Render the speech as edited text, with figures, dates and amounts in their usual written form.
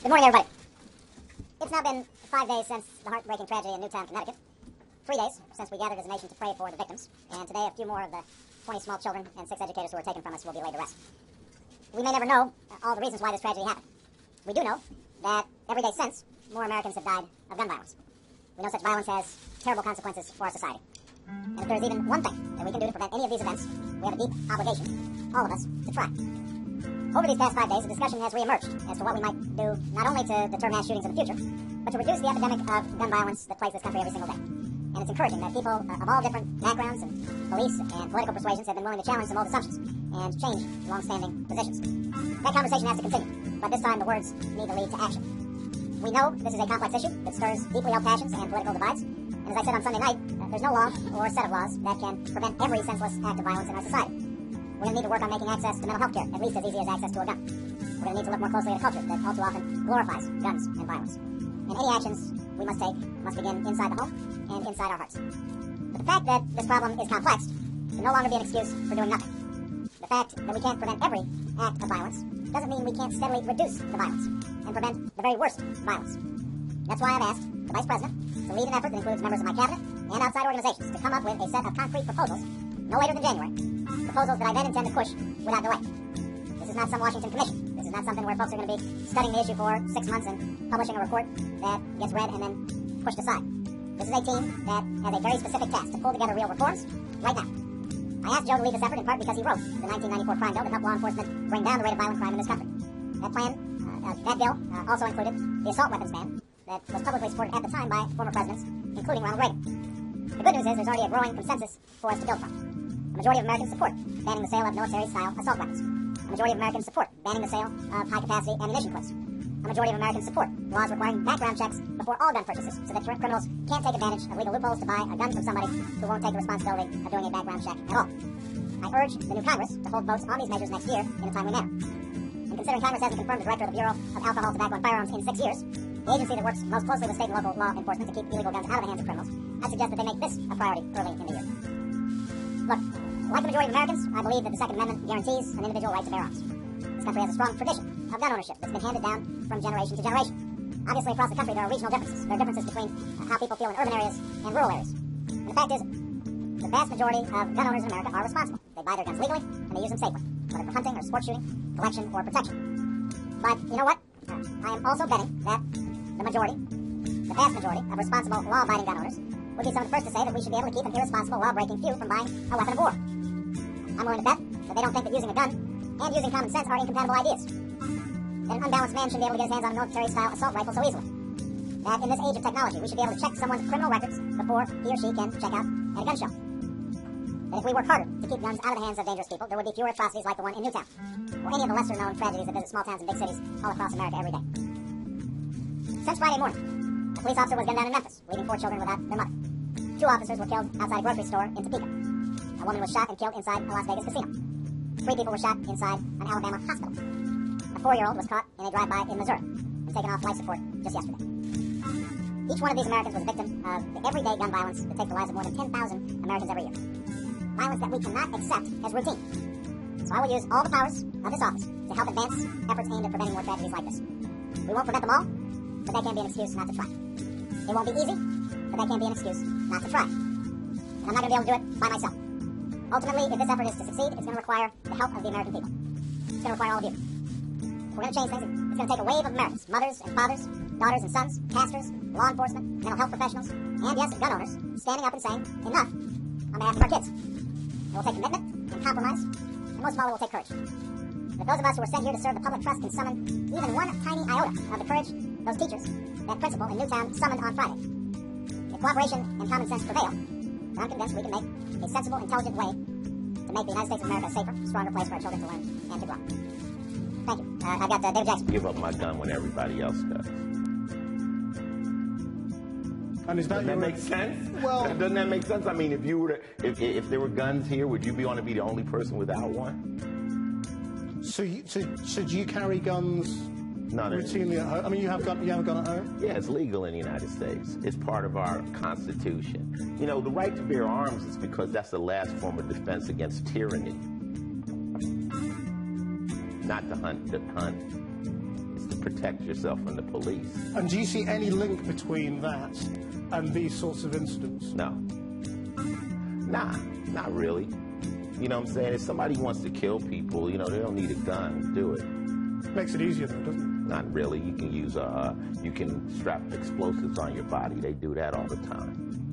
Good morning, everybody. It's now been 5 days since the heartbreaking tragedy in Newtown, Connecticut. 3 days since we gathered as a nation to pray for the victims. And today, a few more of the 20 small children and 6 educators who were taken from us will be laid to rest. We may never know all the reasons why this tragedy happened. We do know that every day since, more Americans have died of gun violence. We know such violence has terrible consequences for our society. And if there's even one thing that we can do to prevent any of these events, we have a deep obligation, all of us, to try. Over these past 5 days, a discussion has reemerged as to what we might do not only to deter mass shootings in the future, but to reduce the epidemic of gun violence that plagues this country every single day. And it's encouraging that people of all different backgrounds and beliefs and political persuasions have been willing to challenge some old assumptions and change long-standing positions. That conversation has to continue, but this time the words need to lead to action. We know this is a complex issue that stirs deeply held passions and political divides, and as I said on Sunday night, there's no law or set of laws that can prevent every senseless act of violence in our society. We're going to need to work on making access to mental health care at least as easy as access to a gun. We're going to need to look more closely at a culture that all too often glorifies guns and violence. And any actions we must take must begin inside the home and inside our hearts. But the fact that this problem is complex can no longer be an excuse for doing nothing. The fact that we can't prevent every act of violence doesn't mean we can't steadily reduce the violence and prevent the very worst violence. That's why I've asked the Vice President to lead an effort that includes members of my cabinet and outside organizations to come up with a set of concrete proposals no later than January. Proposals that I then intend to push without delay. This is not some Washington commission. This is not something where folks are going to be studying the issue for 6 months and publishing a report that gets read and then pushed aside. This is a team that has a very specific task to pull together real reforms right now. I asked Joe to lead this effort in part because he wrote the 1994 crime bill that helped law enforcement bring down the rate of violent crime in this country. That plan, that bill also included the assault weapons ban that was publicly supported at the time by former presidents, including Ronald Reagan. The good news is there's already a growing consensus for us to build from. A majority of Americans support banning the sale of military-style assault weapons. A majority of Americans support banning the sale of high-capacity ammunition clips. A majority of Americans support laws requiring background checks before all gun purchases so that criminals can't take advantage of legal loopholes to buy a gun from somebody who won't take the responsibility of doing a background check at all. I urge the new Congress to hold votes on these measures next year in a timely manner. And considering Congress hasn't confirmed the director of the Bureau of Alcohol, Tobacco, and Firearms in 6 years, the agency that works most closely with state and local law enforcement to keep illegal guns out of the hands of criminals, I suggest that they make this a priority early in the year. Look, like the majority of Americans, I believe that the Second Amendment guarantees an individual right to bear arms. This country has a strong tradition of gun ownership that's been handed down from generation to generation. Obviously, across the country, there are regional differences. There are differences between how people feel in urban areas and rural areas. And the fact is, the vast majority of gun owners in America are responsible. They buy their guns legally, and they use them safely, whether for hunting or sport shooting, collection or protection. But you know what? I am also betting that the majority, the vast majority of responsible law-abiding gun owners would be some of the first to say that we should be able to keep an irresponsible, law-breaking few from buying a weapon of war. I'm willing to bet that they don't think that using a gun and using common sense are incompatible ideas. That an unbalanced man shouldn't be able to get his hands on a military-style assault rifle so easily. That in this age of technology, we should be able to check someone's criminal records before he or she can check out at a gun show. That if we work harder to keep guns out of the hands of dangerous people, there would be fewer atrocities like the one in Newtown, or any of the lesser-known tragedies that visit small towns and big cities all across America every day. Since Friday morning, a police officer was gunned down in Memphis, leaving 4 children without their mother. 2 officers were killed outside a grocery store in Topeka. A woman was shot and killed inside a Las Vegas casino. 3 people were shot inside an Alabama hospital. A 4-year-old was caught in a drive-by in Missouri and taken off life support just yesterday. Each one of these Americans was a victim of the everyday gun violence that takes the lives of more than 10,000 Americans every year. Violence that we cannot accept as routine. So I will use all the powers of this office to help advance efforts aimed at preventing more tragedies like this. We won't prevent them all, but that can't be an excuse not to try. It won't be easy, but that can't be an excuse not to try. And I'm not going to be able to do it by myself. Ultimately, if this effort is to succeed, it's going to require the help of the American people. It's going to require all of you. If we're going to change things, it's going to take a wave of Americans, mothers and fathers, daughters and sons, pastors, law enforcement, mental health professionals, and yes, gun owners, standing up and saying, enough, on behalf of our kids. It will take commitment and compromise, and most of all, it will take courage. But those of us who are sent here to serve the public trust can summon even one tiny iota of the courage those teachers, that principal in Newtown, summoned on Friday. If cooperation and common sense prevail, I'm convinced we can make a sensible, intelligent way to make the United States of America a safer, stronger place for our children to learn and to grow. Thank you. I've got David Jackson. Give up my gun when everybody else does. And is that Doesn't that make sense? Well, doesn't that make sense? I mean, if you were to, if there were guns here, would you want to be the only person without one? So do you carry guns routinely at home? I mean, you have a gun at home? Yeah, it's legal in the United States. It's part of our Constitution. You know, the right to bear arms is because that's the last form of defense against tyranny. Not to hunt, it's to protect yourself from the police. And do you see any link between that and these sorts of incidents? No. Nah, not really. You know what I'm saying? If somebody wants to kill people, you know, they don't need a gun to do it. Makes it easier though, doesn't it? Not really. You can use you can strap explosives on your body. They do that all the time.